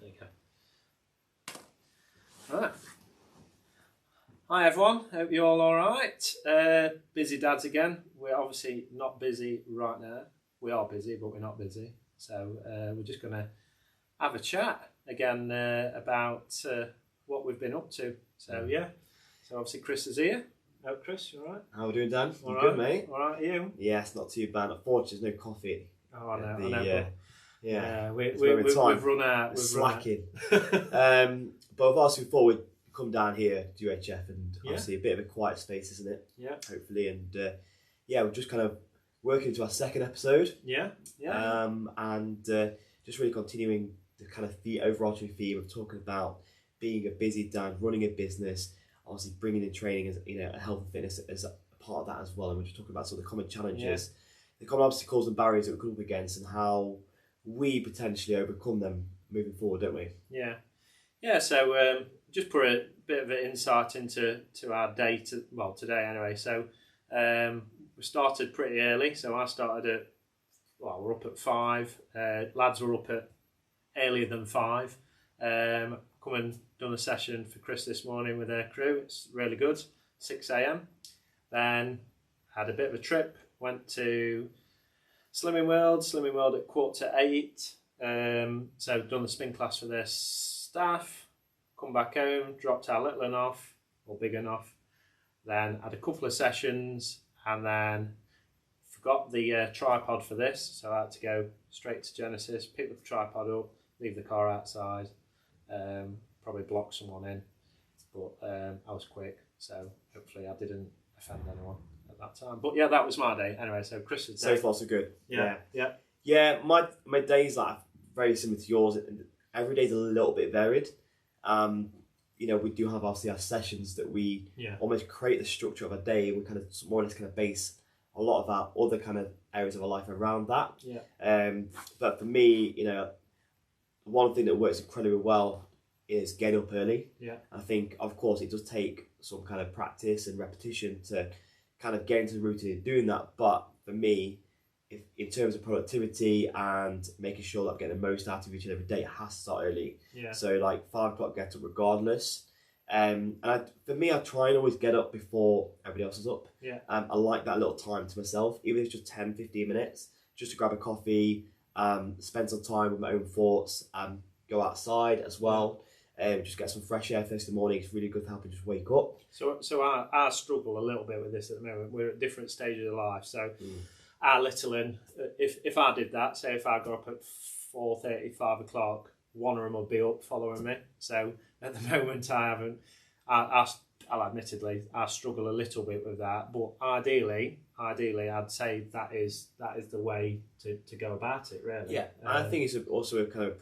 There you go. Right. Hi everyone, hope you're all alright. Busy dads again. We're obviously not busy right now. We are busy, but we're not busy. So we're just going to have a chat again about what we've been up to. So yeah, so obviously Chris is here. Oh, Chris, you alright? How are we doing, Dan? All You right. good, mate? Alright, you? Yes, not too bad. Unfortunately, there's no coffee. Oh, I know. We've run out. We've slacking. Run out. But of course, we thought we'd come down here to UHF, and Yeah. obviously a bit of a quiet space, isn't it? Yeah. Hopefully, and we're just kind of working into our second episode. Yeah. Just really continuing the kind of the overarching theme of talking about being a busy dad, running a business, obviously bringing in training as health and fitness as a part of that as well. And we're just talking about sort of the common challenges, the common obstacles and barriers that we come up against, and how we potentially overcome them moving forward, don't we? Yeah. So just put a bit of an insight into our day today anyway. So we started pretty early. So I started we're up at 5. Lads were up at earlier than 5. Come and done a session for Chris this morning with their crew. It's really good. 6 a.m. Then had a bit of a trip. Went to Slimming World at 7:45. So done the spin class for their staff. Come back home, dropped our little one off, or big enough. Then had a couple of sessions, and then forgot the tripod for this. So I had to go straight to Genesis, pick the tripod up, leave the car outside, probably block someone in. But I was quick, so hopefully I didn't offend anyone at that time. But yeah, that was my day. Anyway, so Chris's day. So far, so good. Yeah. My days are very similar to yours. Every day's a little bit varied. We do have obviously our sessions that we almost create the structure of a day. We kind of more or less kind of base a lot of our other kind of areas of our life around that. But for me, one thing that works incredibly well is getting up early. I think, of course, it does take some kind of practice and repetition to kind of get into the routine of doing that. But for me, if in terms of productivity and making sure that I'm getting the most out of each and every day, it has to start early. So like 5 o'clock get up regardless. For me, I try and always get up before everybody else is up. I like that little time to myself, even if it's just 10-15 minutes, just to grab a coffee, spend some time with my own thoughts, go outside as well, just get some fresh air first in the morning. It's really good for helping just wake up. So I struggle a little bit with this at the moment. We're at different stages of life. So our little one, if I did that, say if I got up at 4:30, 5 o'clock, one of them would be up following me. So at the moment I haven't. I'll admittedly I struggle a little bit with that. But ideally, I'd say that is the way to go about it. Really. Yeah, and I think it's also a kind of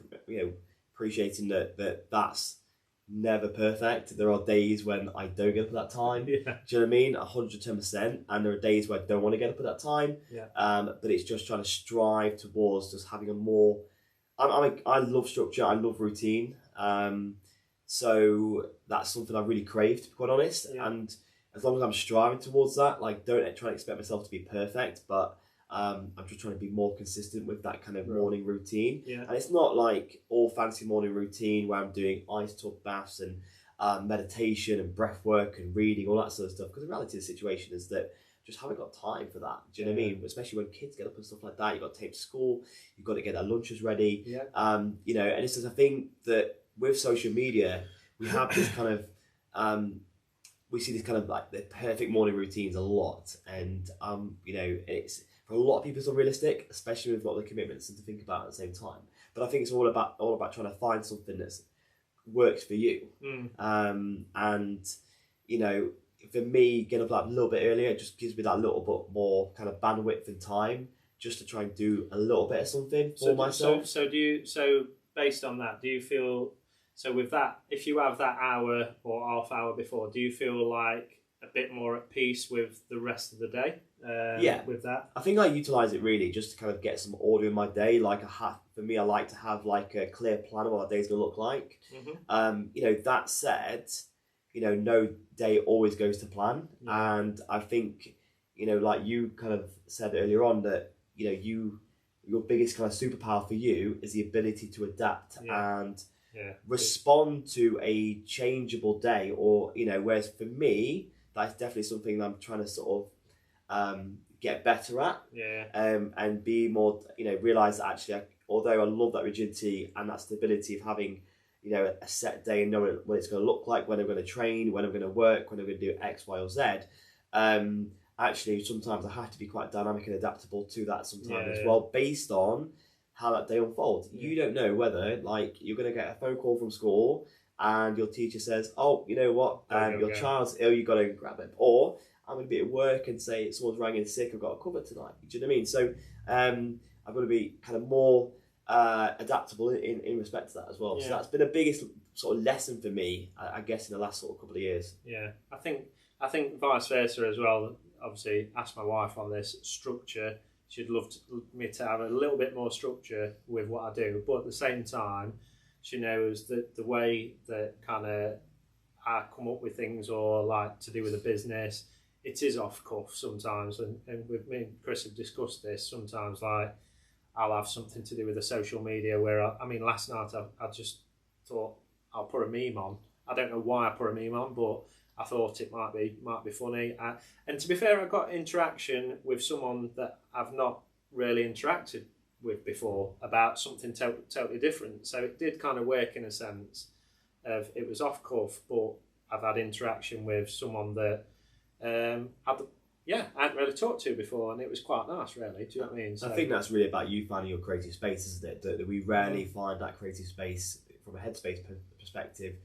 appreciating that's never perfect. There are days when I don't get up at that time. Do you know what I mean? 110%. And there are days where I don't want to get up at that time. But it's just trying to strive towards just having a more. I love structure. I love routine. So that's something I really crave, to be quite honest. And as long as I'm striving towards that, like don't try and expect myself to be perfect, but I'm just trying to be more consistent with that kind of morning routine. And it's not like all fancy morning routine where I'm doing ice tub baths and meditation and breath work and reading, all that sort of stuff. Because the reality of the situation is that I just haven't got time for that. Do you know what I mean? Especially when kids get up and stuff like that, you've got to take them to school, you've got to get their lunches ready. And it's just a thing that with social media, we have this kind of we see this kind of like the perfect morning routines a lot, and it's for a lot of people it's unrealistic, especially with a lot of the commitments and to think about at the same time. But I think it's all about trying to find something that works for you. For me, getting up like a little bit earlier, it just gives me that little bit more kind of bandwidth and time just to try and do a little bit of something for myself. So based on that, do you feel, so with that, if you have that hour or half hour before, do you feel like a bit more at peace with the rest of the day? With that, I think I utilise it really just to kind of get some order in my day. For me, I like to have like a clear plan of what that day's going to look like. That said, no day always goes to plan, and I think like you kind of said earlier on that your biggest kind of superpower for you is the ability to adapt and respond to a changeable day, or whereas for me, that's definitely something that I'm trying to sort of get better at. And be more, realize that actually, although I love that rigidity and that stability of having, a set day and knowing what it's going to look like, when I'm going to train, when I'm going to work, when I'm going to do X, Y, or Z. Actually, sometimes I have to be quite dynamic and adaptable to that sometimes as well, based on how that day unfolds. You don't know whether, like, you're going to get a phone call from school and your teacher says, "Oh, you know what? Your child's ill. You got to grab it." Or I'm going to be at work and say someone's rang in sick. I've got a cover tonight. Do you know what I mean? So I've got to be kind of more adaptable in respect to that as well. So that's been the biggest sort of lesson for me, I guess, in the last sort of couple of years. Yeah, I think vice versa as well. Obviously, ask my wife on this structure. She'd love me to have a little bit more structure with what I do, but at the same time, she knows that the way that kind of I come up with things, or like to do with a business, it is off cuff sometimes. And with me and Chris have discussed this sometimes. Like, I'll have something to do with the social media where last night I just thought I'll put a meme on. I don't know why I put a meme on, but I thought it might be funny. And to be fair, I got interaction with someone that I've not really interacted with before about something totally different. So it did kind of work in a sense of it was off cuff, but I've had interaction with someone that I hadn't really talked to before, and it was quite nice, really. Do you know what I mean? So, I think that's really about you finding your creative space, isn't it? That we rarely find that creative space from a headspace perspective,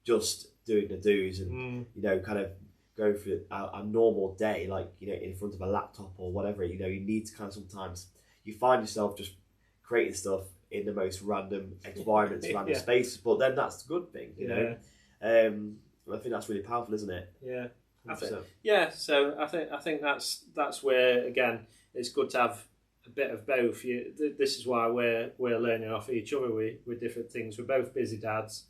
just doing the do's and kind of go through a normal day, like in front of a laptop or whatever. You need to kind of sometimes you find yourself just creating stuff in the most random environments, random spaces. But then that's the good thing, I think that's really powerful, isn't it? So I think that's where, again, it's good to have a bit of both. This is why we're learning off each other with different things. We're both busy dads.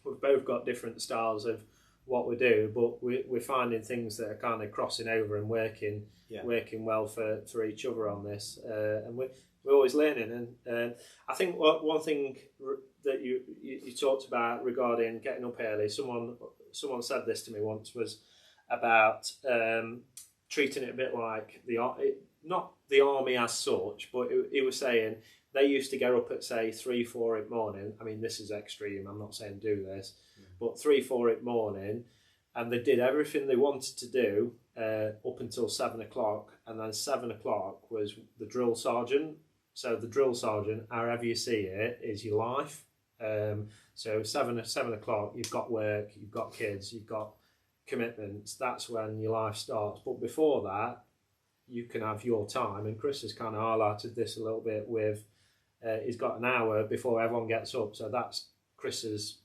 We've both got different styles of what we do, but we're finding things that are kind of crossing over and working well for each other on this. And we're always learning. And I think one thing that you talked about regarding getting up early, someone said this to me once, was about treating it a bit like not the army as such, but he was saying they used to get up at, say, 3-4 in the morning. I mean, this is extreme. I'm not saying do this, but 3-4 in the morning, and they did everything they wanted to do up until 7 o'clock, and then 7 o'clock was the drill sergeant. So the drill sergeant, however you see it, is your life. So 7 o'clock, you've got work, you've got kids, you've got commitments. That's when your life starts. But before that, you can have your time. And Chris has kind of highlighted this a little bit with he's got an hour before everyone gets up. So that's Chris's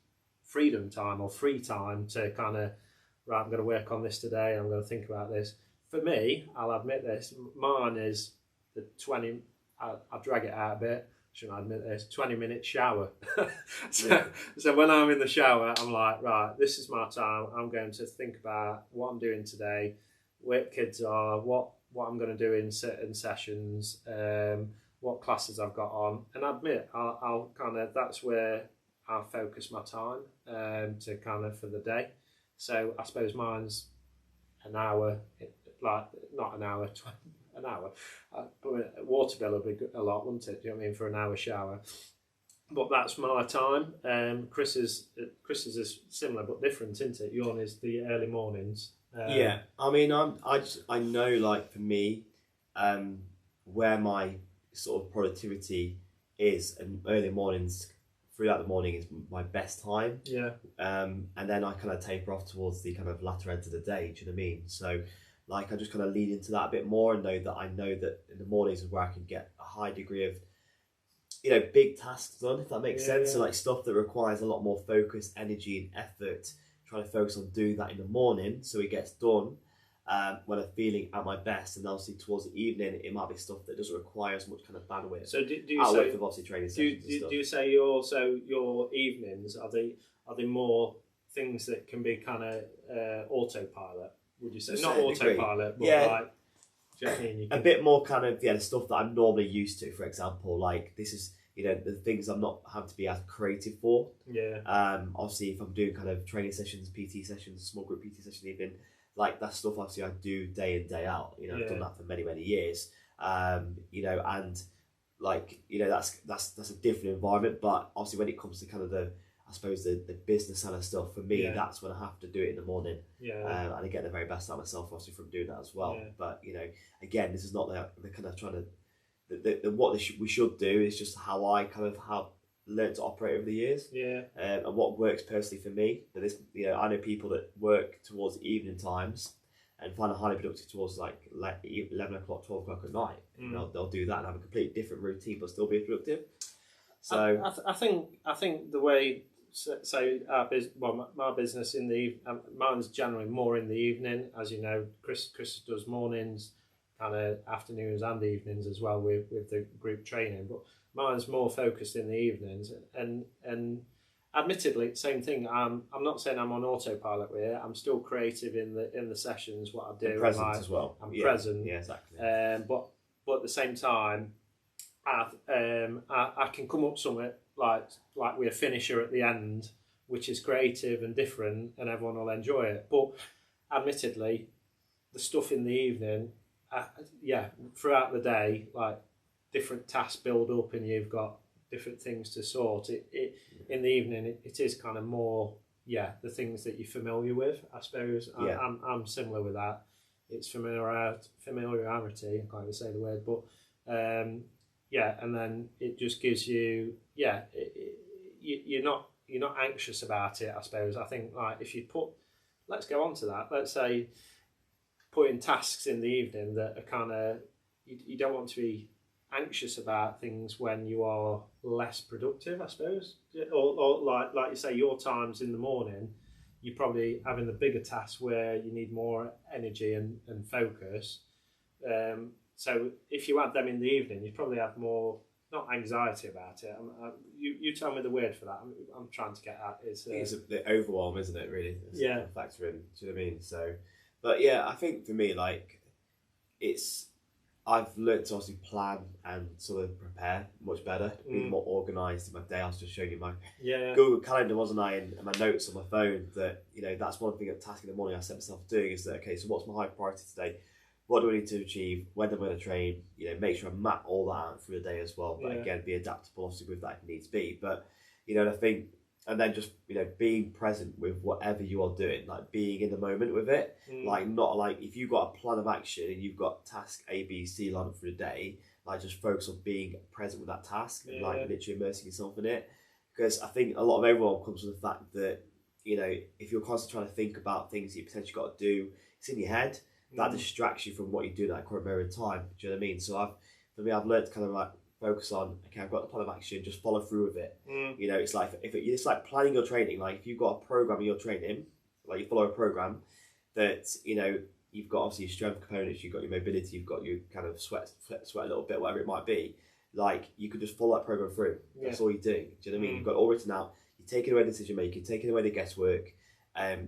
freedom time or free time to kind of, right, I'm going to work on this today. I'm going to think about this. For me, I'll admit this, mine is the 20, I'll drag it out a bit. Shouldn't I admit this? 20-minute shower. So when I'm in the shower, I'm like, right, this is my time. I'm going to think about what I'm doing today, where kids are, what I'm going to do in certain sessions, what classes I've got on. And I admit, I'll kind of, that's where I'll focus my time to kind of for the day. So I suppose mine's an hour, like not an hour, an hour. But a water bill would be a lot, wouldn't it? Do you know what I mean, for an hour shower? But that's my time. Chris's is similar but different, isn't it? Yours is the early mornings. Yeah, I mean, I know, like, for me, where my sort of productivity is, and early mornings throughout the morning is my best time. Yeah. And then I kind of taper off towards the kind of latter end of the day. Do you know what I mean? So, like, I just kind of lead into that a bit more and know that in the mornings is where I can get a high degree of, big tasks done, if that makes sense. Yeah. So, like, stuff that requires a lot more focus, energy, and effort. Trying to focus on doing that in the morning so it gets done when I'm feeling at my best. And obviously towards the evening, it might be stuff that doesn't require as much kind of bandwidth. So do you say, obviously training sessions do you say your evenings are they more things that can be kind of autopilot? Would you say not autopilot, but like? Do you know what I mean? A bit more kind of the stuff that I'm normally used to. For example, like this is you know, the things I'm not having to be as creative for. Yeah. Obviously, if I'm doing kind of training sessions, PT sessions, small group PT sessions, even like that stuff, obviously I do day in day out. You know, I've done that for many years. You know, and like, you know, that's a different environment. But obviously, when it comes to kind of the business kind of stuff, for me, that's when I have to do it in the morning. And I get the very best out of myself, obviously, from doing that as well. Yeah. But you know, again, this is not the kind of trying to. We should do is just how I kind of have learned to operate over the years. Yeah. And what works personally for me. But this, you know, I know people that work towards evening times and find it highly productive towards like 11 o'clock, 12 o'clock at night. They'll do that and have a completely different routine, but still be productive. So I think the way. So my business in the mine's generally more in the evening, as you know. Chris does mornings, kind of afternoons and evenings as well with the group training. But mine's more focused in the evenings, and admittedly, same thing. I'm not saying I'm on autopilot with it. I'm still creative in the sessions. What I do, and present as well. I'm present. Yeah, exactly. But at the same time, I can come up somewhere like with a finisher at the end, which is creative and different, and everyone will enjoy it. But admittedly, the stuff in the evening, throughout the day, like different tasks build up, and you've got different things to sort. In the evening, it is kind of more the things that you're familiar with, I suppose. Yeah. I'm similar with that. It's familiarity. I can't even say the word, but. And then it just gives you, you're not anxious about it, I suppose. I think like if you let's go on to that. Let's say putting tasks in the evening that are kind of, you don't want to be anxious about things when you are less productive, I suppose. Or like you say, your times in the morning, you're probably having the bigger tasks where you need more energy and focus. So if you had them in the evening, you'd probably have more, not anxiety about it. You tell me the word for that. I'm trying to get at. It's the overwhelm, isn't it, really? It's factor in, do you know what I mean? So, but yeah, I think for me, like, I've learned to obviously plan and sort of prepare much better, be more organised in my day. I was just showing you my Google Calendar, wasn't I, and my notes on my phone, that, you know, that's one thing, a task in the morning I set myself doing is that, okay, so what's my high priority today? What do I need to achieve? When am I going to train? You know, make sure I map all that out through the day as well. But again, be adaptable, obviously, with that if needs be. But, you know, I think, and then just, you know, being present with whatever you are doing, like being in the moment with it. Like, not like if you've got a plan of action and you've got task A, B, C lined up for the day, like just focus on being present with that task and like literally immersing yourself in it. Because I think a lot of overwhelm comes from the fact that, you know, if you're constantly trying to think about things that you potentially got to do, it's in your head. That distracts you from what you do at that current moment in time. Do you know what I mean? So I've learned to kind of like focus on, okay, I've got the plan of action, just follow through with it. You know, it's like it's like planning your training. Like if you've got a program in your training, like you follow a program that, you know, you've got obviously your strength components, you've got your mobility, you've got your kind of sweat a little bit, whatever it might be. Like you could just follow that program through. That's all you're doing. Do you know what I mean? You've got it all written out. You're taking away decision making, taking away the guesswork.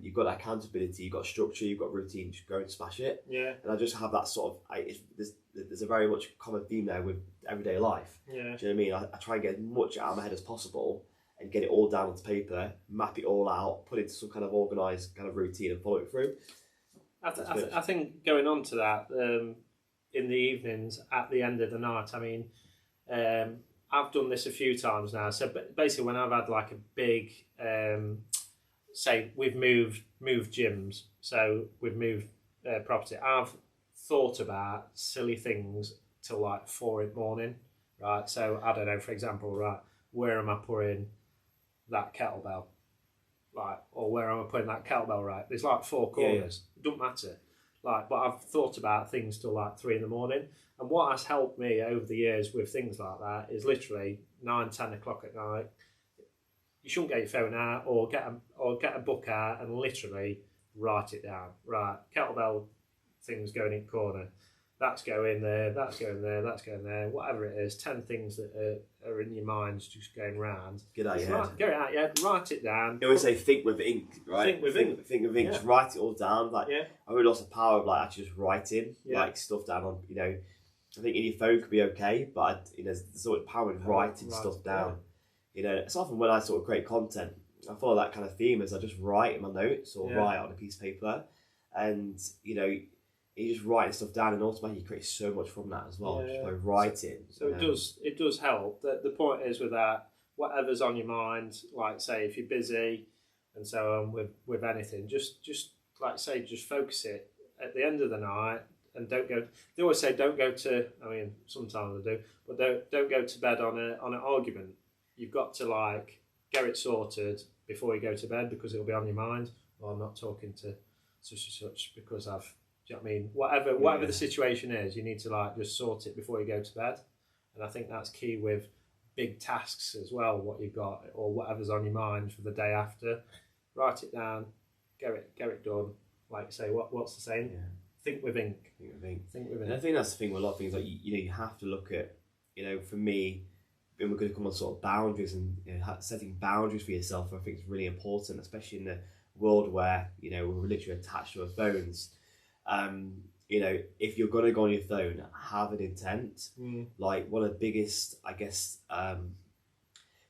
You've got accountability, you've got structure, you've got routine, just go and smash it. Yeah. And I just have that sort of, there's a very much common theme there with everyday life. Yeah. Do you know what I mean? I try and get as much out of my head as possible and get it all down onto paper, map it all out, put it into some kind of organised kind of routine and follow it through. I think going on to that, in the evenings, at the end of the night, I mean, I've done this a few times now. So basically when I've had like a big... say we've moved gyms, so we've moved property. I've thought about silly things till like 4 in the morning, right? So I don't know, for example, right, where am I putting that kettlebell, right? Or where am I putting that kettlebell, right? There's like 4 corners. It doesn't matter, like. But I've thought about things till like 3 in the morning, and what has helped me over the years with things like that is literally 9-10 o'clock at night. You shouldn't get your phone out or get a book out and literally write it down. Right, kettlebell things going in corner. That's going there. That's going there. That's going there. Whatever it is, 10 things that are in your mind just going round. Get out your head. Get it out your head. Write it down. You always say think with ink, right? Think with ink. Think with ink. Just write it all down. Like I really lost the power of like actually just writing like stuff down on, you know. I think in your phone could be okay, but there's sort of power in writing stuff down. It's often when I sort of create content, I follow that kind of theme as I just write in my notes or write on a piece of paper, and you just writing stuff down, and automatically you create so much from that as well, just by writing. So it does help. The point is with that, whatever's on your mind, like say if you're busy and so on with anything, just like say just focus it at the end of the night, and don't go. They always say don't go to. I mean, sometimes I do, but don't go to bed on an argument. You've got to get it sorted before you go to bed, because it'll be on your mind. Well, I'm not talking to such and such because I've. Do you know what I mean? Whatever the situation is, you need to just sort it before you go to bed, and I think that's key with big tasks as well. What you've got or whatever's on your mind for the day after, write it down, get it done. Like I say, what's the saying? Yeah. Think with ink. Think with ink. And I think that's the thing with a lot of things. Like you have to look at. For me, when we're going to come on sort of boundaries and setting boundaries for yourself, I think is really important, especially in the world where we're literally attached to our phones. If you're going to go on your phone, have an intent. Like one of the biggest, I guess,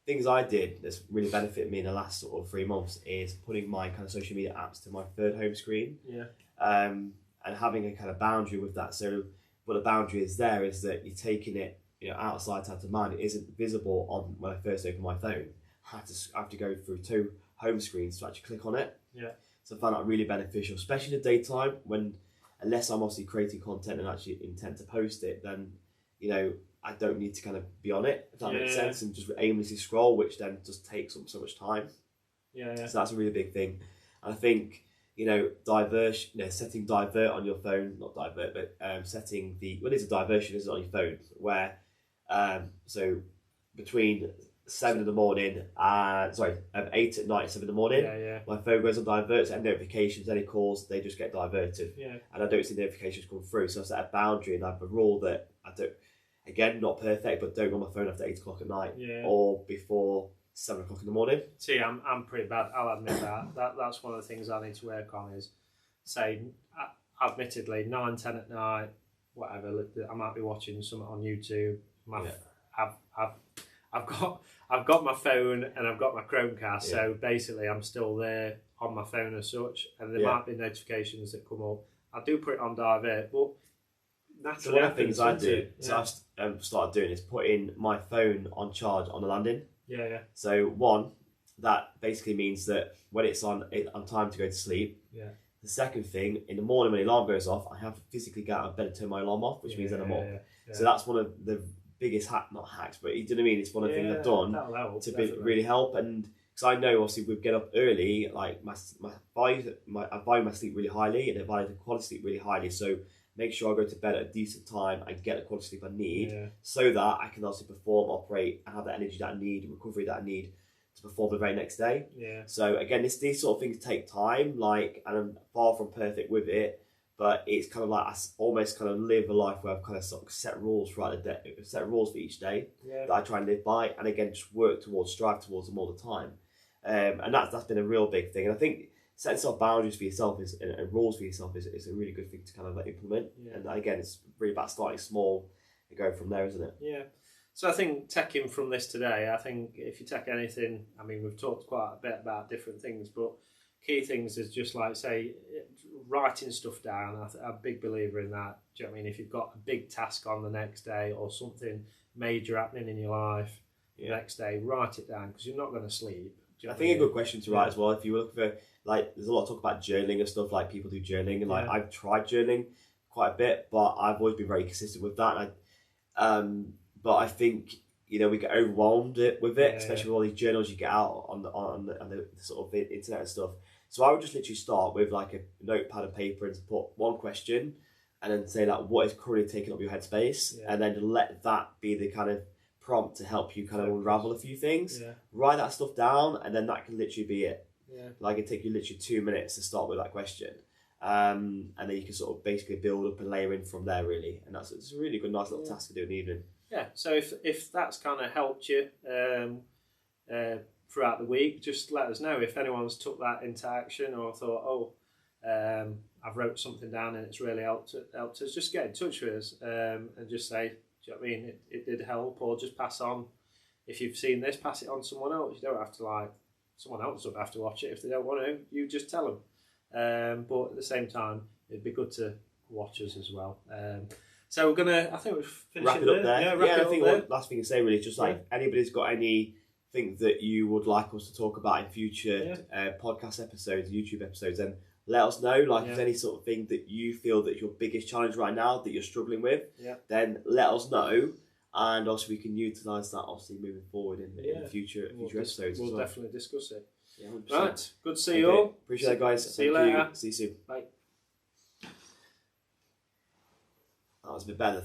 things I did that's really benefited me in the last sort of 3 months is putting my kind of social media apps to my third home screen. And having a kind of boundary with that. So what the boundary is there is that you're taking it, out of sight, out of mind. It isn't visible on when I first open my phone. I have to go through 2 home screens to actually click on it. So I found that really beneficial, especially in the daytime when, unless I'm obviously creating content and actually intend to post it, then, I don't need to kind of be on it, if that makes sense, and just aimlessly scroll, which then just takes up so much time. So that's a really big thing. And I think, setting divert on your phone, not divert, but setting what is a diversion is on your phone, where, so between 7 in the morning, 8 at night, 7 in the morning, my phone goes on divert, and notifications, any calls, they just get diverted. And I don't see notifications come through, so I set a boundary and I have a rule that I don't, again, not perfect, but don't go on my phone after 8 o'clock at night or before 7 o'clock in the morning. See, I'm pretty bad. I'll admit that's one of the things I need to work on is, say, admittedly, 9, 10 at night, whatever. I might be watching something on YouTube. I've got my phone and I've got my Chromecast, so basically I'm still there on my phone as such, and there might be notifications that come up. I do put it on divert, but naturally, so one of the things I do, so I've started doing is putting my phone on charge on the landing. So one, that basically means that when it's on, I'm time to go to sleep. The second thing, in the morning when the alarm goes off, I have to physically get out of bed and turn my alarm off, which means then I'm up. So that's one of the biggest not hacks, but you know what I mean? It's one of the things I've done to really help. And because I know obviously we get up early, like I value my sleep really highly, and I value the quality sleep really highly. So make sure I go to bed at a decent time and get the quality sleep I need, so that I can also perform, operate, and have the energy that I need, recovery that I need to perform the very next day. So again, these sort of things take time, and I'm far from perfect with it, but it's kind of like I almost kind of live a life where I've kind of sort of set rules throughout the day, set rules for each day that I try and live by, and again, just strive towards them all the time. And that's been a real big thing. And I think setting sort of boundaries for yourself and rules for yourself is a really good thing to kind of implement. And again, it's really about starting small and going from there, isn't it? So I think taking from this today, I think if you take anything, I mean, we've talked quite a bit about different things, but key things is just like, say, writing stuff down. I'm a big believer in that. Do you know what I mean? If you've got a big task on the next day or something major happening in your life the next day, write it down, because you're not going to sleep. I think a good question to write as well, if you look for, there's a lot of talk about journaling and stuff, like people do journaling, and I've tried journaling quite a bit, but I've always been very consistent with that. And but I think we get overwhelmed with it, especially with all these journals you get out on the sort of internet and stuff. So I would just literally start with like a notepad and paper and put one question, and then say what is currently taking up your headspace, and then let that be the kind of prompt to help you kind of unravel a few things. Write that stuff down, and then that can literally be it. It take you literally 2 minutes to start with that question, and then you can sort of basically build up and layer in from there, really. And it's a really good, nice little task to do in the evening. So if that's kind of helped you throughout the week, just let us know if anyone's took that into action or thought, I've wrote something down and it's really helped us, just get in touch with us and just say, do you know what I mean, it did help, or just pass on. If you've seen this, pass it on to someone else. You don't have to someone else doesn't have to watch it if they don't want to. You just tell them. But at the same time, it'd be good to watch us as well. So we're gonna, I think we've finished wrap it up there. Yeah, I think one last thing to say really is just anybody's got anything that you would like us to talk about in future podcast episodes, YouTube episodes, then let us know. If there's any sort of thing that you feel that your biggest challenge right now that you're struggling with, then let us know, and also we can utilise that obviously moving forward in future episodes. We'll definitely discuss it. Yeah, 100%. Right, good to see you all. Appreciate it, guys. See you later. See you soon. Bye. That was a bit better.